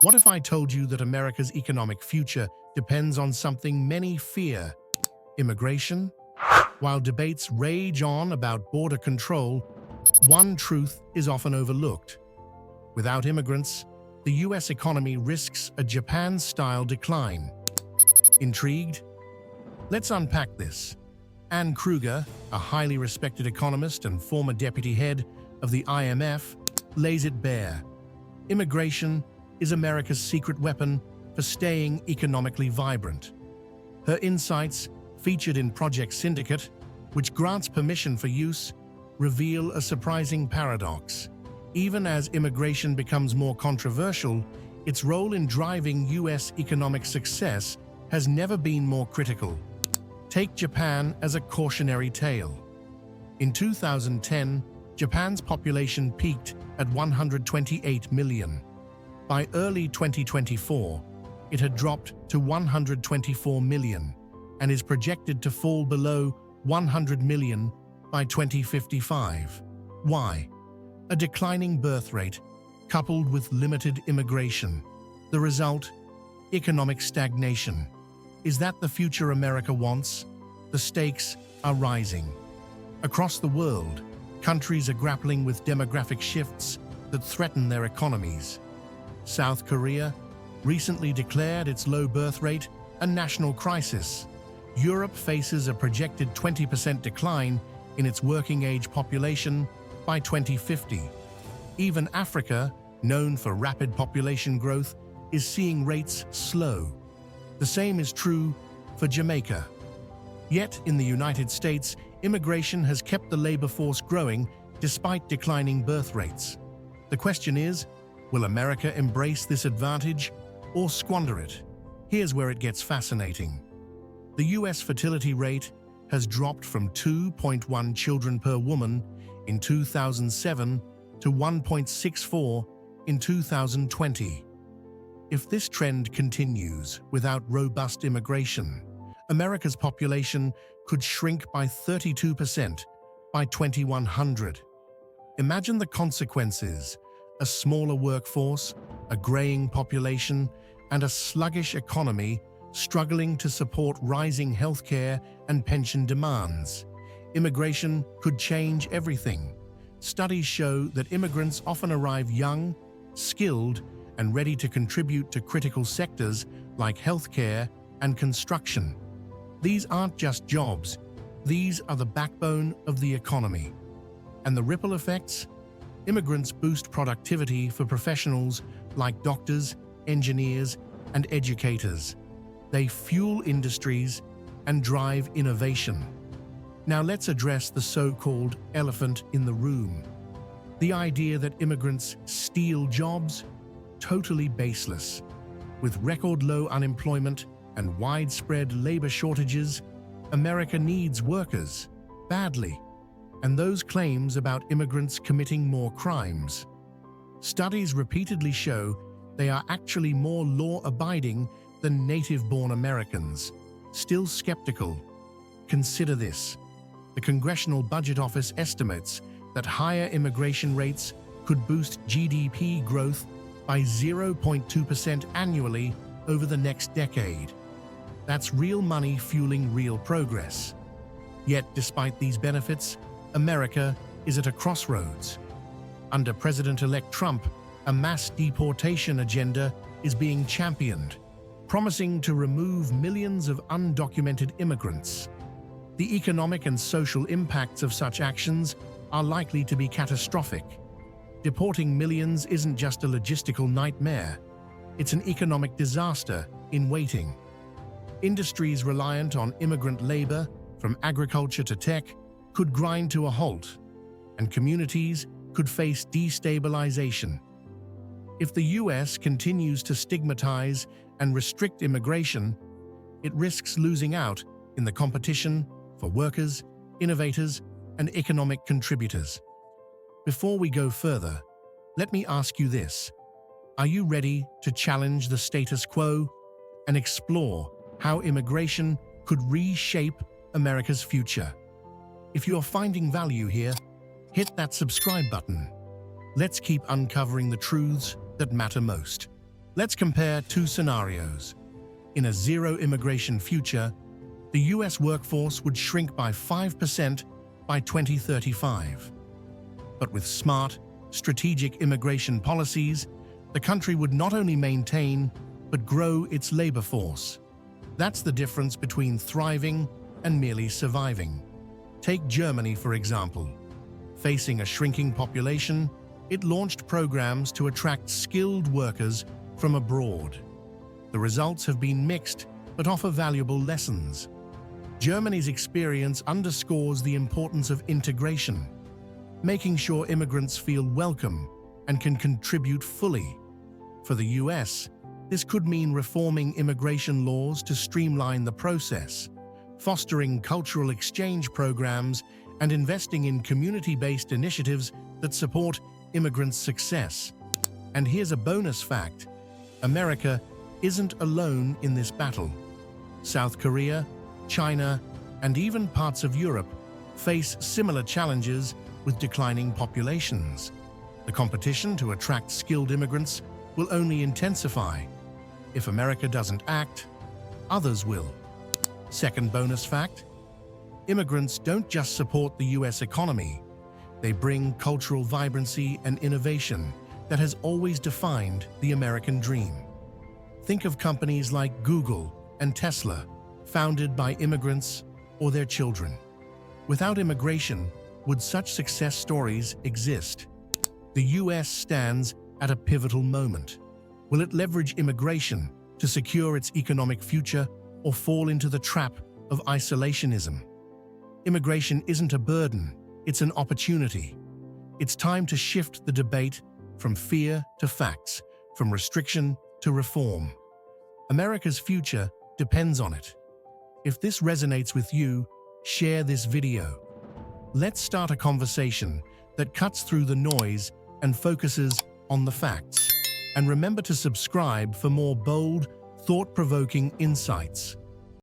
What if I told you that America's economic future depends on something many fear: immigration? While debates rage on about border control, one truth is often overlooked. Without immigrants, the US economy risks a Japan-style decline. Intrigued? Let's unpack this. Anne Kruger, a highly respected economist and former deputy head of the IMF, lays it bare. Immigration is America's secret weapon for staying economically vibrant. Her insights, featured in Project Syndicate, which grants permission for use, reveal a surprising paradox. Even as immigration becomes more controversial, its role in driving US economic success has never been more critical. Take Japan as a cautionary tale. In 2010, Japan's population peaked at 128 million. By early 2024, it had dropped to 124 million and is projected to fall below 100 million by 2055. Why? A declining birth rate, coupled with limited immigration. The result? Economic stagnation. Is that the future America wants? The stakes are rising. Across the world, countries are grappling with demographic shifts that threaten their economies. South Korea recently declared its low birth rate a national crisis. Europe faces a projected 20% decline in its working-age population by 2050. Even Africa, known for rapid population growth, is seeing rates slow. The same is true for Jamaica. Yet, in the United States, immigration has kept the labor force growing despite declining birth rates. The question is, will America embrace this advantage or squander it? Here's where it gets fascinating. The US fertility rate has dropped from 2.1 children per woman in 2007 to 1.64 in 2020. If this trend continues without robust immigration, America's population could shrink by 32% by 2100. Imagine the consequences: a smaller workforce, a graying population, and a sluggish economy struggling to support rising healthcare and pension demands. Immigration could change everything. Studies show that immigrants often arrive young, skilled, and ready to contribute to critical sectors like healthcare and construction. These aren't just jobs, these are the backbone of the economy. And the ripple effects? Immigrants boost productivity for professionals like doctors, engineers, and educators. They fuel industries and drive innovation. Now let's address the so-called elephant in the room. The idea that immigrants steal jobs? Totally baseless. With record low unemployment and widespread labor shortages, America needs workers badly. And those claims about immigrants committing more crimes. Studies repeatedly show they are actually more law-abiding than native-born Americans. Still skeptical? Consider this. The Congressional Budget Office estimates that higher immigration rates could boost GDP growth by 0.2% annually over the next decade. That's real money fueling real progress. Yet, despite these benefits, America is at a crossroads. Under President-elect Trump, a mass deportation agenda is being championed, promising to remove millions of undocumented immigrants. The economic and social impacts of such actions are likely to be catastrophic. Deporting millions isn't just a logistical nightmare, it's an economic disaster in waiting. Industries reliant on immigrant labor, from agriculture to tech, could grind to a halt, and communities could face destabilization. If the US continues to stigmatize and restrict immigration, it risks losing out in the competition for workers, innovators, and economic contributors. Before we go further, let me ask you this. Are you ready to challenge the status quo and explore how immigration could reshape America's future? If you're finding value here, hit that subscribe button. Let's keep uncovering the truths that matter most. Let's compare two scenarios. In a zero-immigration future, the US workforce would shrink by 5% by 2035. But with smart, strategic immigration policies, the country would not only maintain, but grow its labor force. That's the difference between thriving and merely surviving. Take Germany, for example. Facing a shrinking population, it launched programs to attract skilled workers from abroad. The results have been mixed, but offer valuable lessons. Germany's experience underscores the importance of integration, making sure immigrants feel welcome and can contribute fully. For the US, this could mean reforming immigration laws to streamline the process, fostering cultural exchange programs, and investing in community-based initiatives that support immigrants' success. And here's a bonus fact: America isn't alone in this battle. South Korea, China, and even parts of Europe face similar challenges with declining populations. The competition to attract skilled immigrants will only intensify. If America doesn't act, others will. Second bonus fact: immigrants don't just support the US economy, they bring cultural vibrancy and innovation that has always defined the American dream. Think of companies like Google and Tesla, founded by immigrants or their children. Without immigration, would such success stories exist? The US stands at a pivotal moment. Will it leverage immigration to secure its economic future or fall into the trap of isolationism? Immigration isn't a burden, it's an opportunity. It's time to shift the debate from fear to facts, from restriction to reform. America's future depends on it. If this resonates with you, share this video. Let's start a conversation that cuts through the noise and focuses on the facts. And remember to subscribe for more bold, thought-provoking insights.